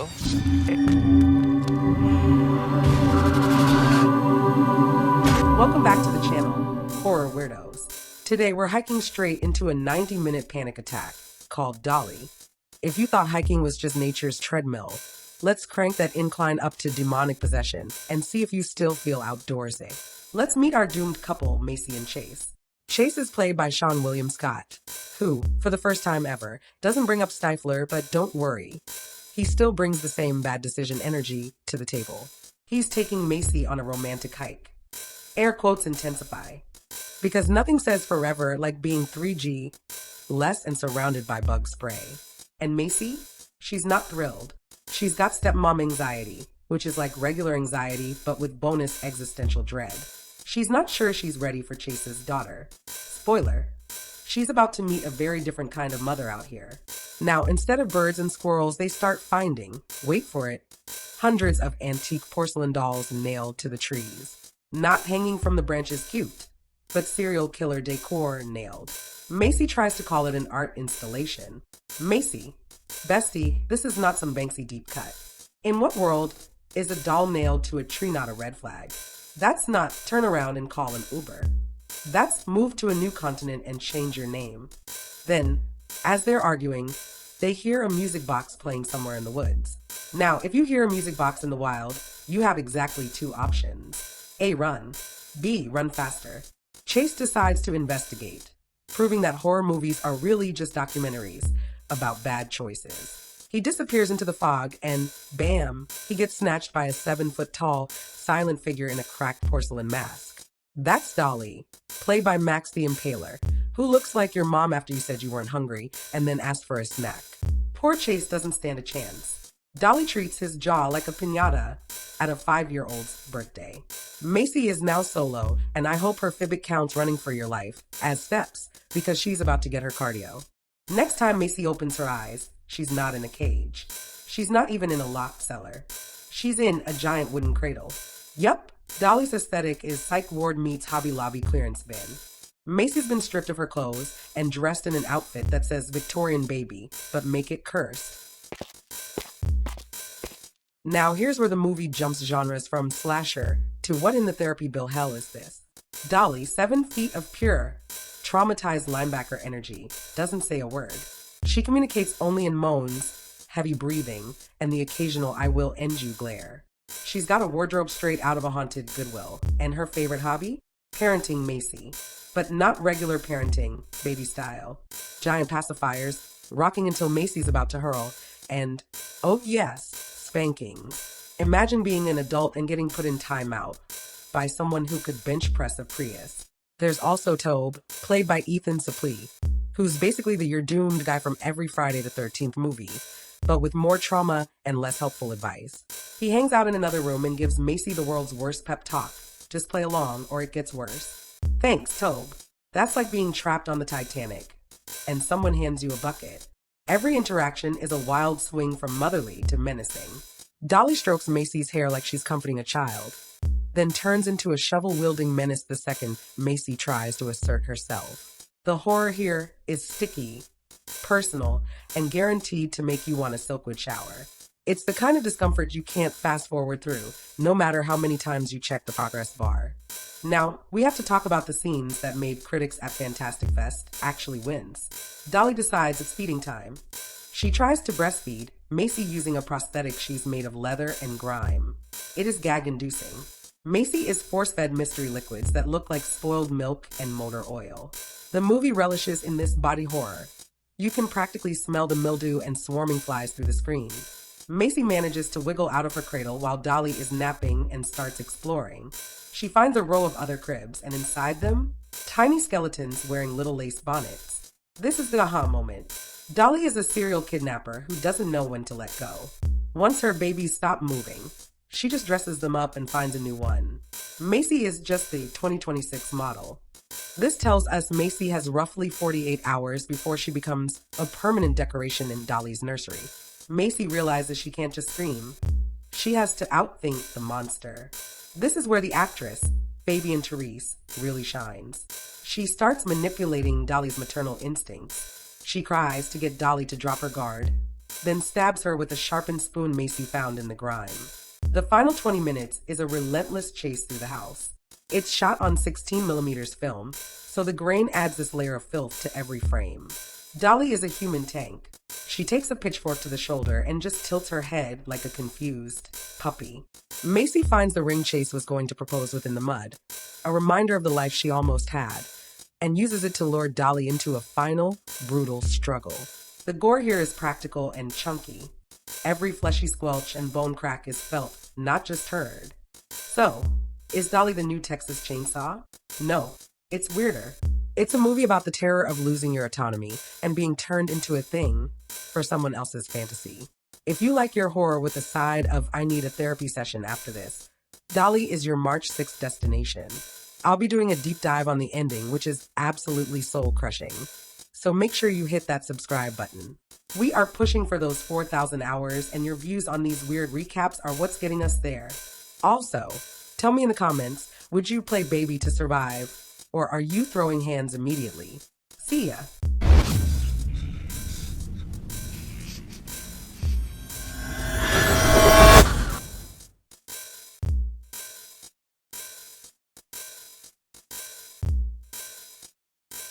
know? Welcome back to the channel, Horror Weirdos. Today we're hiking straight into a 90-minute panic attack called Dolly. If you thought hiking was just nature's treadmill, let's crank that incline up to demonic possession and see if you still feel outdoorsy. Let's meet our doomed couple, Macy and Chase. Chase is played by Sean William Scott, who, for the first time ever, doesn't bring up Stifler, but don't worry. He still brings the same bad decision energy to the table. He's taking Macy on a romantic hike. Air quotes intensify. Because nothing says forever like being 3G, less and surrounded by bug spray. And Macy? She's not thrilled. She's got stepmom anxiety, which is like regular anxiety, but with bonus existential dread. She's not sure she's ready for Chase's daughter. Spoiler, she's about to meet a very different kind of mother out here. Now, instead of birds and squirrels, they start finding, wait for it, hundreds of antique porcelain dolls nailed to the trees. Not hanging from the branches cute, but serial killer decor nailed. Macy tries to call it an art installation. Macy, bestie, this is not some Banksy deep cut. In what world is a doll nailed to a tree not a red flag? That's not turn around and call an Uber. That's move to a new continent and change your name. Then, as they're arguing, they hear a music box playing somewhere in the woods. Now, if you hear a music box in the wild, you have exactly two options. A, run. B, run faster. Chase decides to investigate, proving that horror movies are really just documentaries about bad choices. He disappears into the fog and, bam, he gets snatched by a 7-foot-tall, silent figure in a cracked porcelain mask. That's Dolly, played by Max the Impaler, who looks like your mom after you said you weren't hungry and then asked for a snack. Poor Chase doesn't stand a chance. Dolly treats his jaw like a piñata at a 5-year-old's birthday. Macy is now solo, and I hope her Fitbit counts running for your life as steps because she's about to get her cardio. Next time Macy opens her eyes, she's not in a cage. She's not even in a locked cellar. She's in a giant wooden cradle. Yup, Dolly's aesthetic is Psych Ward meets Hobby Lobby clearance bin. Macy's been stripped of her clothes and dressed in an outfit that says Victorian baby, but make it cursed. Now here's where the movie jumps genres from slasher to what in the therapy bill hell is this? Dolly, 7 feet of pure, traumatized linebacker energy, doesn't say a word. She communicates only in moans, heavy breathing, and the occasional I will end you glare. She's got a wardrobe straight out of a haunted Goodwill, and her favorite hobby? Parenting Macy. But not regular parenting, baby style. Giant pacifiers, rocking until Macy's about to hurl, and, oh yes, spanking. Imagine being an adult and getting put in timeout by someone who could bench press a Prius. There's also Tobe, played by Ethan Suplee, who's basically the You're Doomed guy from every Friday the 13th movie, but with more trauma and less helpful advice. He hangs out in another room and gives Macy the world's worst pep talk. Just play along or it gets worse. Thanks, Tobe. That's like being trapped on the Titanic and someone hands you a bucket. Every interaction is a wild swing from motherly to menacing. Dolly strokes Macy's hair like she's comforting a child, then turns into a shovel-wielding menace the second Macy tries to assert herself. The horror here is sticky, personal, and guaranteed to make you want a Silkwood shower. It's the kind of discomfort you can't fast forward through, no matter how many times you check the progress bar. Now, we have to talk about the scenes that made critics at Fantastic Fest actually wince. Dolly decides it's feeding time. She tries to breastfeed, Macy using a prosthetic she's made of leather and grime. It is gag-inducing. Macy is force-fed mystery liquids that look like spoiled milk and motor oil. The movie relishes in this body horror. You can practically smell the mildew and swarming flies through the screen. Macy manages to wiggle out of her cradle while Dolly is napping and starts exploring. She finds a row of other cribs, and inside them, tiny skeletons wearing little lace bonnets. This is the aha moment. Dolly is a serial kidnapper who doesn't know when to let go. Once her babies stop moving, she just dresses them up and finds a new one. Macy is just the 2026 model. This tells us Macy has roughly 48 hours before she becomes a permanent decoration in Dolly's nursery. Macy realizes she can't just scream. She has to outthink the monster. This is where the actress, Fabian Therese, really shines. She starts manipulating Dolly's maternal instincts. She cries to get Dolly to drop her guard, then stabs her with a sharpened spoon Macy found in the grime. The final 20 minutes is a relentless chase through the house. It's shot on 16mm film, so the grain adds this layer of filth to every frame. Dolly is a human tank. She takes a pitchfork to the shoulder and just tilts her head like a confused puppy. Macy finds the ring Chase was going to propose with in the mud, a reminder of the life she almost had, and uses it to lure Dolly into a final, brutal struggle. The gore here is practical and chunky. Every fleshy squelch and bone crack is felt, not just heard. So, is Dolly the new Texas Chainsaw? No, it's weirder. It's a movie about the terror of losing your autonomy and being turned into a thing for someone else's fantasy. If you like your horror with a side of I need a therapy session after this, Dolly is your March 6th destination. I'll be doing a deep dive on the ending, which is absolutely soul-crushing. So make sure you hit that subscribe button. We are pushing for those 4,000 hours, and your views on these weird recaps are what's getting us there. Also, tell me in the comments, would you play baby to survive, or are you throwing hands immediately? See ya!